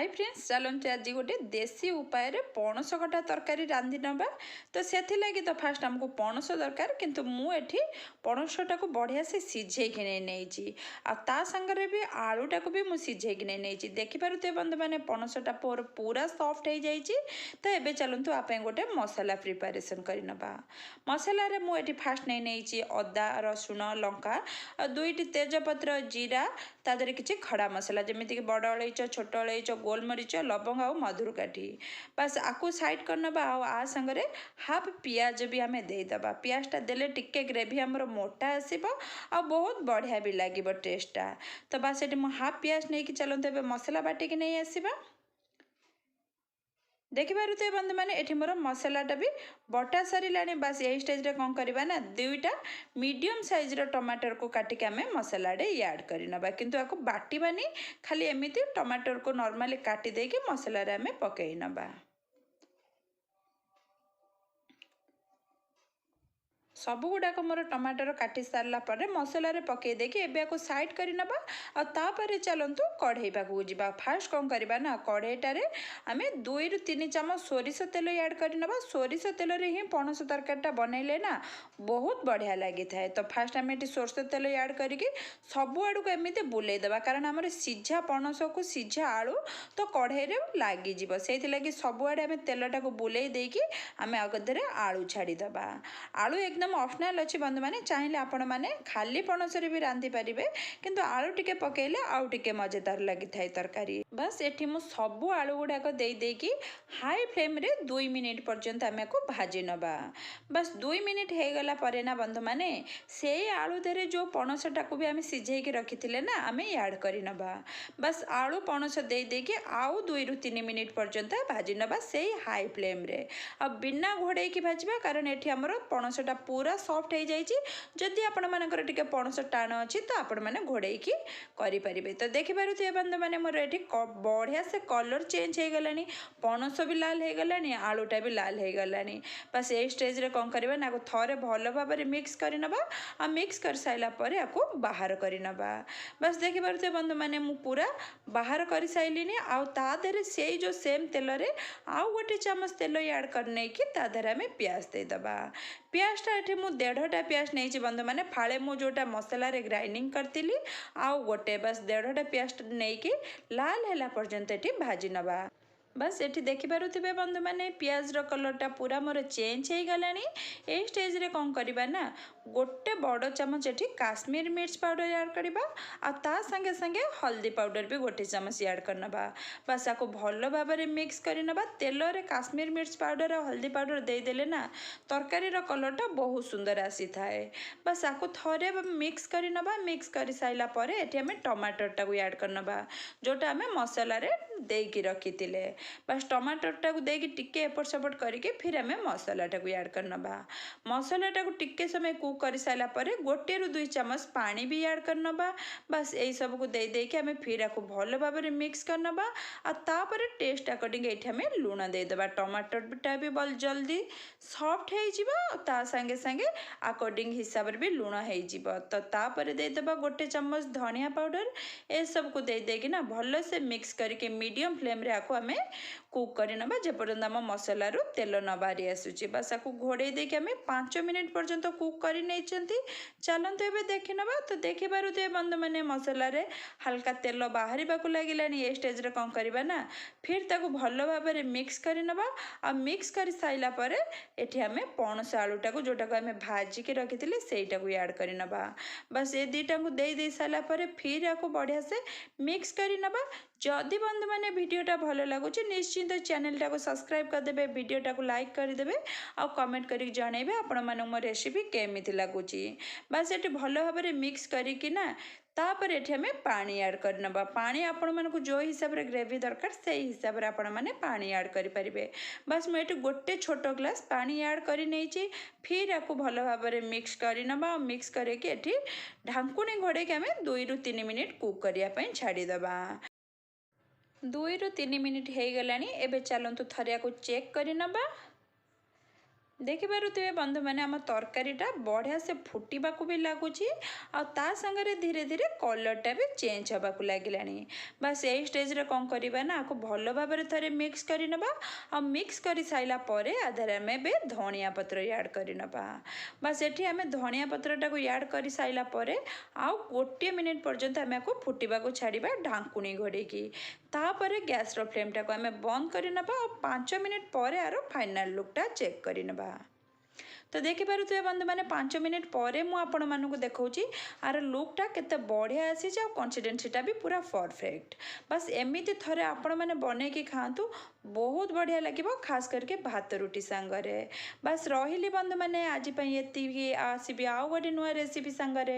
Hi friends चलते आज गोटे देसी उपाय पणस कटा तरकारी रांधि नवा। तो से तो फास्ट आमको पणस दरकार किंतु मुझे पणसटा को बढ़िया से सिझेक नहीं ता सांगे भी आलूटा को भी मुझे सिझेक नहीं देखिपे बंधु मैंने पणसटा पूरा सॉफ्ट हो जाइए। तो ये चलतु आप गोटे मसला प्रिपेरेसन करनवा। मसलार मुझे फास्ट नहीं अदा रसुण लंका दुईटी तेजपत्र जीरा तादरे किसी खड़ा मसला जमीक बड़ अलैच छोट अलैच गोलमरीच लवंग आ मधुर काठी बस आपको साइड करनवा। आ संगे हाफ पियाज भी आम देदेबा। पियाजटा देले टिके ग्रेवी आमर मोटा आसब आ बहुत बढ़िया भी लगे टेस्टा। तो बस ये हाफ पियाज नहीं चलते ए मसला बाटिक नहीं आसवा। देखिपे बंधु मैंने ये मोर मसलाटा भी बटा सारे बस यही स्टेज कौन करवा ना दुईटा मीडियम साइज टमाटर को काटिक आम मसलाडे याड करनवा किंतु आपको बाटिबानी खाली एमती टमाटर को नॉर्मली काटी देके मसलार आम पकई नवा। सबू गुड़ाक मोर टमाटर काटी सारा पर मसलार पकई देकी एबे साइड करनवा। आपर चलतु कढ़ई पाक जा। फास्ट कौन करवा ना कढ़ईटार आम 2 ରୁ 3 ଚାମଚ सोरिष तेल ऐड करनवा। सोरिष तेल ही पणस तरकारीटा बनइले ना बहुत बढ़िया लगी थाए। तो फास्ट आम ये सोरिष तेल ऐड करके सबुआड़ को एमती बुलेदेवा कारण आम सीझा पणस को सीझा आलू तो कढ़ई लगिज से लगी सबुआड़े आम तेलटा को बुले देकी आम आगे आलू छाड़ीदबा। आलू एकदम ऑप्शनल अच्छी बंधु मैंने चाहिए आपण मैंने खाली पणस भी रांधि पारे किंतु आलू टिके पकेले आउ टिके मजेदार लगी थाए तरकारी। बस ये मुझ सबू आलू गुड़ाक देकी हाई फ्लेम रे 2 मिनिट पर्यंत आम को भाजी नवा। बस 2 मिनिट हो गला परे ना बंधु मैंने से आलू देरे जो पणसटा को भी आम सिझेक रखी ना आम याड करनवा। बस आलू पणस देकी आउ 2 ରୁ 3 मिनिट पर्यंत भाजी नवा से हाई फ्लेम रे आ बिना घोड़े भाजवा कारण ये आमर पणसटा पूरा सॉफ्ट हो जाइए। जदि आपण मानकर टिके पणस टाण अच्छी तो आपण मैंने घोड़े करें। तो देखिपे बंधु मैंने मोर ये बढ़िया से कलर चेंज हो गला पणस भी लाल हो गला आलूटा भी लाल हो गला। बस ये स्टेज रे कौन करवा ना थोड़े भल भाव मिक्स करनवा आ मिक्स कर साइला परे आपको बाहर करनवा। बस देखिपे बंधु मैंने मु पूरा बाहर कर साइलिनी आधे से जो सेम तेल रे आउ गोटे चामच तेल ऐड करने की ताधर आम पियाज देदेबा। पियाजटा ये मुझे 1.5टा पियाज नहीं बंधु मैंने फाड़े मु जोटा मसला ग्राइंडिंग करी आउ गोटे बस 1.5टा पियाज नहीं कि लाल है पर्यंत ये भाजी नवा। बस ये देखिपे बंधु मैंने पियाज कलरटा पूरा मोर चेंज हो गला। ये स्टेज रे कौन करवा ना गोटे बड़ चामच ये काश्मीर मिर्च पाउडर ऐड करवा संगे संगे हल्दी पाउडर भी गोटे चामच ऐड करनवा। बस आपको भल भाव मिक्स करनवा। तेल रे काश्मीर मिर्च पाउडर और हल्दी पाउडर देदेले ना तरकारी कलरटा बहुत सुंदर आसी थाए। बस आपको थोड़े मिक्स करनवा। मिक्स कर साइला परे एठी आम टमाटरटा को ऐड करनवा जोटा आम मसला रे देकी रखी। बस टमाटरटा को देकी टिके एपट सेपट करके फिर आम मसलाटा को ऐड करनवा। मसलाटा को टिके समय कुक कर साइला परे 1 ରୁ 2 ଚାମଚ पानी भी ऐड करनवा। बस यही सब को देके आम फिर आपको भल भाव मिक्स करनवा। तापर टेस्ट अकॉर्डिंग ये आम लुण देदेबा। टमाटरटा भी बल जल्दी सॉफ्ट हो संगे संगे अकॉर्डिंग हिसाब से भी लुण हो तो तापर देदेबा गोटे चामच धनिया पाउडर ए सब को देकी ना भल से मिक्स करके मीडियम फ्लेम रे आको आम कुक करनवा जेपर्यंत आम मसला तेल न बाहरी आसूची। बस आपको घोड़े देके आम 5 मिनिट पर्यंत कुक कर चलते ए देखिनवा। तो देखिपे बंधु मैंने मसला हल्का तेल बाहर लगे ये स्टेज रे कौन करवा ना फिर ताको भल भाव मिक्स करनवा। आ मिक्स कर साइला परे एठी आम पणस आलूटा को जोटा को आम भाजिक रखी सेटा को ऐड करनवा। बस ये दुईटा को दे सारा पर फिर आपको बढ़िया से मिक्स करनवा। जदि बंधु मैंने वीडियोटा भल लगुच निश्चिंत चैनलटा को सब्सक्राइब करदे वीडियोटा को लाइक करदे आ कमेंट कर जनइबे आपण मानक मो रेसिपी केमिति लगुच। बस ये भल भाव मिक्स करिकी ना तापर ये आम पानी ऐड करनवा। पानी आपण मानक जो हिसाब रे ग्रेवी दरकार से हिसाब रे आपण माने पानी ऐड करि परिबे। बस मैं ये गोटे छोट ग्लास पानी ऐड करि नेछि फिर आपको भल भाव मिक्स करनवा। मिक्स करके ये ढांकुणी घोड़े आम 2 ରୁ 3 मिनिट कुक करने छाड़ीदबा। 2 ରୁ 3 मिनिट हो गला। एबे चलतु थरे को चेक करनवा। ଦେଖିପାରୁଥିବେ ବନ୍ଧୁମାନେ ଆମ ତରକାରୀଟା ବଢ଼ିଆ ସେ ଫୁଟିବାକୁ ବି ଲାଗୁଛି ଆଉ ତା ସାଙ୍ଗରେ ଧୀରେ ଧୀରେ କଲର୍ଟା ବି ଚେଞ୍ଜ ହେବାକୁ ଲାଗିଲାଣି। ବାସ୍ ଏଇ ଷ୍ଟେଜ୍ରେ କ'ଣ କରିବା ନା ଆକୁ ଭଲ ଭାବରେ ଥରେ ମିକ୍ସ କରିନେବା ଆଉ ମିକ୍ସ କରିସାରିଲା ପରେ ଆଧାରେ ଆମେ ଏବେ ଧଣିଆ ପତ୍ର ଆଡ଼୍ କରିନେବା। ବାସ୍ ଏଠି ଆମେ ଧଣିଆ ପତ୍ରଟାକୁ ଆଡ଼୍ କରିସାରିଲା ପରେ ଆଉ 1 ମିନିଟ୍ ପର୍ଯ୍ୟନ୍ତ ଆମେ ଆକୁ ଫୁଟିବାକୁ ଛାଡ଼ିବା ଢାଙ୍କୁଣୀ ଘୋଡ଼େଇକି। ତାପରେ ଗ୍ୟାସ୍ର ଫ୍ଲେମ୍ଟାକୁ ଆମେ ବନ୍ଦ କରିନେବା ଆଉ 5 ମିନିଟ୍ ପରେ ଆର ଫାଇନାଲ୍ ଲୁକ୍ଟା ଚେକ୍ କରିନେବା। ତ ଦେଖିପାରୁଥିବେ ବନ୍ଧୁମାନେ 5 ମିନିଟ୍ ପରେ ମୁଁ ଆପଣମାନଙ୍କୁ ଦେଖାଉଛି ଆର ଲୁକ୍ଟା କେତେ ବଢ଼ିଆ ଆସିଛି ଆଉ କନସିଷ୍ଟେନ୍ସିଟା ବି ପୁରା ପରଫେକ୍ଟ। ବାସ୍ ଏମିତି ଥରେ ଆପଣମାନେ ବନେଇକି ଖାଆନ୍ତୁ, ବହୁତ ବଢ଼ିଆ ଲାଗିବ, ଖାସ୍ କରିକି ଭାତ ରୁଟି ସାଙ୍ଗରେ। ବାସ୍ ରହିଲି ବନ୍ଧୁମାନେ, ଆଜି ପାଇଁ ଏତିକି। ଆସିବି ଆଉ ଗୋଟେ ନୂଆ ରେସିପି ସାଙ୍ଗରେ।